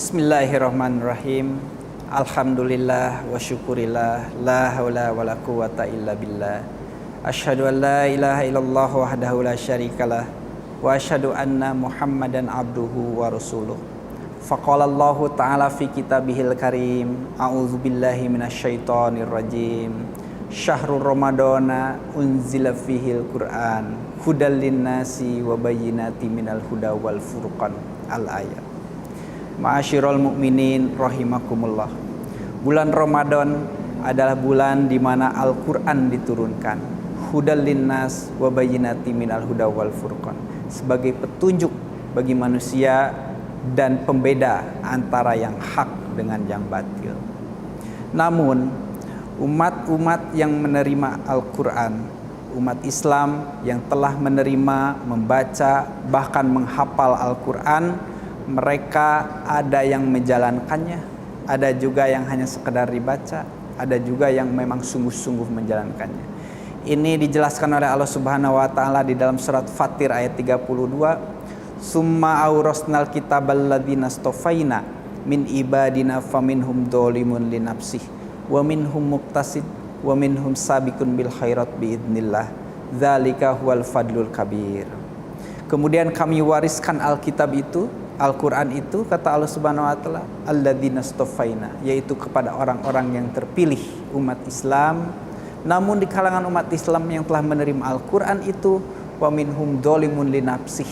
Bismillahirrahmanirrahim. Alhamdulillah wa syukurillah. La haula wa la quwata illa billah. Asyhadu an la ilaha illallah wahdahu la syarikalah. Wa asyhadu anna Muhammadan abduhu wa rasuluh. Faqala Allah ta'ala fi kitabihil karim. A'udzu billahi minasyaitonir rajim. Syahrul Ramadana unzila fihil Qur'an hudal linnasi wa bayyinati minal huda wal furqan. Al-ayat. Ma'asyiral mu'minin rahimakumullah. Bulan Ramadan adalah bulan di mana Al-Qur'an diturunkan. Hudal linnas wa bayyinati minal huda wal furqan. Sebagai petunjuk bagi manusia dan pembeda antara yang hak dengan yang batil. Namun umat-umat yang menerima Al-Qur'an, umat Islam yang telah menerima, membaca, bahkan menghafal Al-Qur'an, mereka ada yang menjalankannya, ada juga yang hanya sekedar dibaca, ada juga yang memang sungguh-sungguh menjalankannya. Ini dijelaskan oleh Allah Subhanahu wa taala di dalam surat Fatir ayat 32. Summa aurasnal kitabal ladzina stofaina min ibadina faminhum dzalimun li nafsih wa minhum muqtasid wa minhum sabiqun bil khairat biidznillah. Dzalika huwal fadlul kabir. Kemudian kami wariskan Alkitab itu, Al-Quran itu, kata Allah Subhanahu wa taala, alladzina stofaina, yaitu kepada orang-orang yang terpilih umat Islam. Namun di kalangan umat Islam yang telah menerima Al-Quran itu, wa minhum dzalimun li nafsih,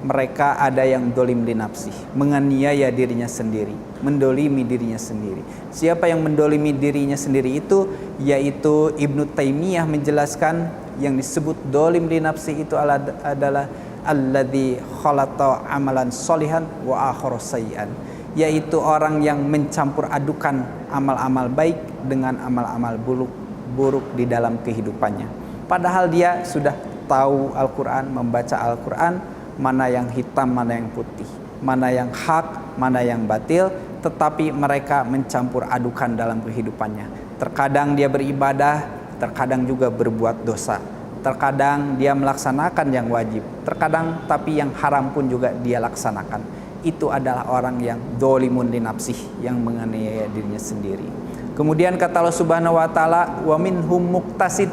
mereka ada yang dolim li nafsih, menganiaya dirinya sendiri, mendolimi dirinya sendiri. Siapa yang mendolimi dirinya sendiri itu, yaitu Ibnu Taimiyah menjelaskan yang disebut dolim li nafsih itu adalah alladzi khalata amalan solihan wa akhara sayyi'an, yaitu orang yang mencampur adukan amal-amal baik dengan amal-amal buruk di dalam kehidupannya. Padahal dia sudah tahu Al-Quran, membaca Al-Quran, mana yang hitam, mana yang putih, mana yang hak, mana yang batil, tetapi mereka mencampur adukan dalam kehidupannya. Terkadang dia beribadah, terkadang juga berbuat dosa. Terkadang dia melaksanakan yang wajib, terkadang tapi yang haram pun juga dia laksanakan. Itu adalah orang yang dzalimun li nafsih, yang menganiaya dirinya sendiri. Kemudian kata Allah Subhanahu wa taala, wa minhum muqtasid,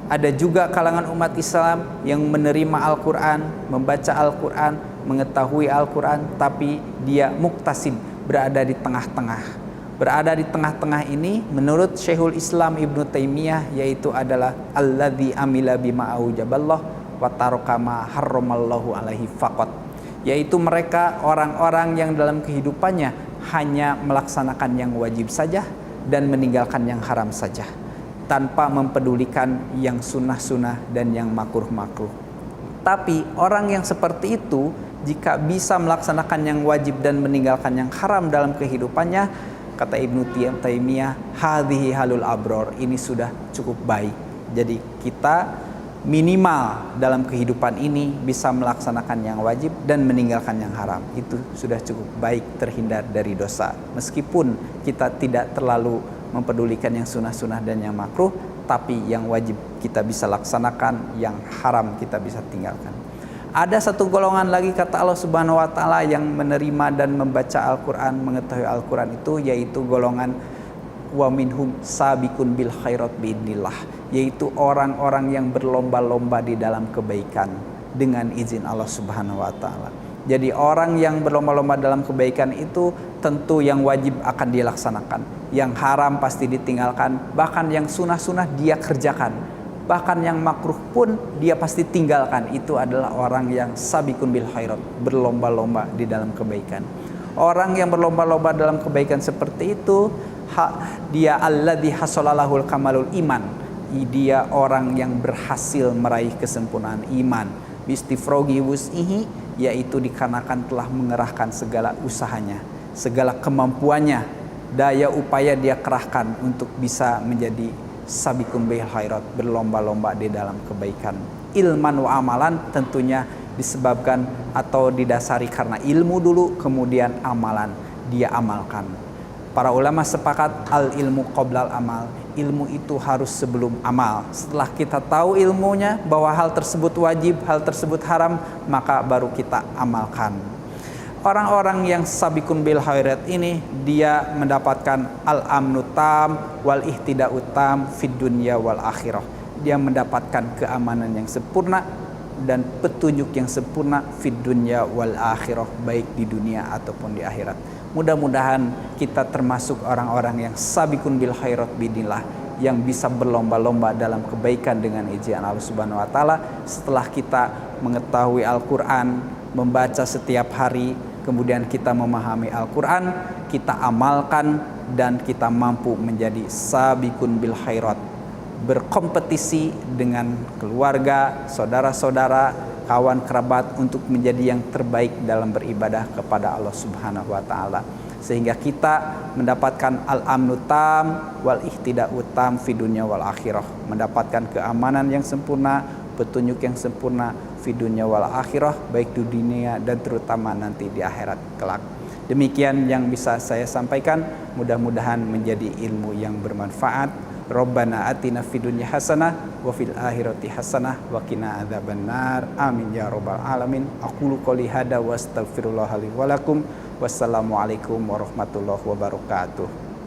ada juga kalangan umat Islam yang menerima Al-Qur'an, membaca Al-Qur'an, mengetahui Al-Qur'an, tapi dia muqtasid, berada di tengah-tengah. Berada di tengah-tengah ini menurut Syekhul Islam Ibnu Taimiyah yaitu adalah alladzi amila bima aujaballah wa taraka ma harramallahu alaihi faqat, yaitu mereka orang-orang yang dalam kehidupannya hanya melaksanakan yang wajib saja dan meninggalkan yang haram saja, tanpa mempedulikan yang sunnah-sunnah dan yang makruh-makruh. Tapi orang yang seperti itu jika bisa melaksanakan yang wajib dan meninggalkan yang haram dalam kehidupannya, kata Ibnu Taimiyah, hadhihi halul abror, ini sudah cukup baik. Jadi kita minimal dalam kehidupan ini bisa melaksanakan yang wajib dan meninggalkan yang haram. Itu sudah cukup baik, terhindar dari dosa. Meskipun kita tidak terlalu mempedulikan yang sunnah-sunnah dan yang makruh, tapi yang wajib kita bisa laksanakan, yang haram kita bisa tinggalkan. Ada satu golongan lagi kata Allah Subhanahu wa taala yang menerima dan membaca Al-Qur'an, mengetahui Al-Qur'an itu, yaitu golongan wa minhum sabiqun bil khairat biidznillah, yaitu orang-orang yang berlomba-lomba di dalam kebaikan dengan izin Allah Subhanahu wa taala. Jadi orang yang berlomba-lomba dalam kebaikan itu tentu yang wajib akan dilaksanakan, yang haram pasti ditinggalkan, bahkan yang sunnah-sunnah dia kerjakan. Bahkan yang makruh pun dia pasti tinggalkan. Itu adalah orang yang sabiqun bil khairat, berlomba-lomba di dalam kebaikan. Orang yang berlomba-lomba dalam kebaikan seperti itu, dia alladzi hasalalahul kamalul iman, dia orang yang berhasil meraih kesempurnaan iman. Bistifrogi wus'ihi, yaitu dikarenakan telah mengerahkan segala usahanya, segala kemampuannya, daya upaya dia kerahkan untuk bisa menjadi sabiqun bil khairat, berlomba-lomba di dalam kebaikan. Ilman wa amalan, tentunya disebabkan atau didasari karena ilmu dulu, kemudian amalan dia amalkan. Para ulama sepakat al ilmu qoblal amal, ilmu itu harus sebelum amal. Setelah kita tahu ilmunya bahwa hal tersebut wajib, hal tersebut haram, maka baru kita amalkan. Orang-orang yang sabiqun bil khairat ini dia mendapatkan al-amnu tam wal ihtida'u tam fid dunya wal akhirah. Dia mendapatkan keamanan yang sempurna dan petunjuk yang sempurna fid dunya wal akhirah, baik di dunia ataupun di akhirat. Mudah-mudahan kita termasuk orang-orang yang sabiqun bil khairat bidillah, yang bisa berlomba-lomba dalam kebaikan dengan izin Allah Subhanahu wa taala. Setelah kita mengetahui Al-Qur'an, membaca setiap hari, kemudian kita memahami Al-Quran, kita amalkan, dan kita mampu menjadi sabiqun bil khairat, berkompetisi dengan keluarga, saudara-saudara, kawan kerabat untuk menjadi yang terbaik dalam beribadah kepada Allah Subhanahu wa taala, sehingga kita mendapatkan al-amnu tam wal ihtida'u tam fi dunya wal akhirah, mendapatkan keamanan yang sempurna, petunjuk yang sempurna fi dunya wal akhirah, baik di dunia dan terutama nanti di akhirat kelak. Demikian yang bisa saya sampaikan, mudah-mudahan menjadi ilmu yang bermanfaat. Rabbana atina fid dunya hasanah wa fil akhirati hasanah wa qina adzabannar. Amin ya rabbal alamin. Aqulu qouli hada wa astaghfirullah li wa lakum. Wassalamualaikum warahmatullahi wabarakatuh.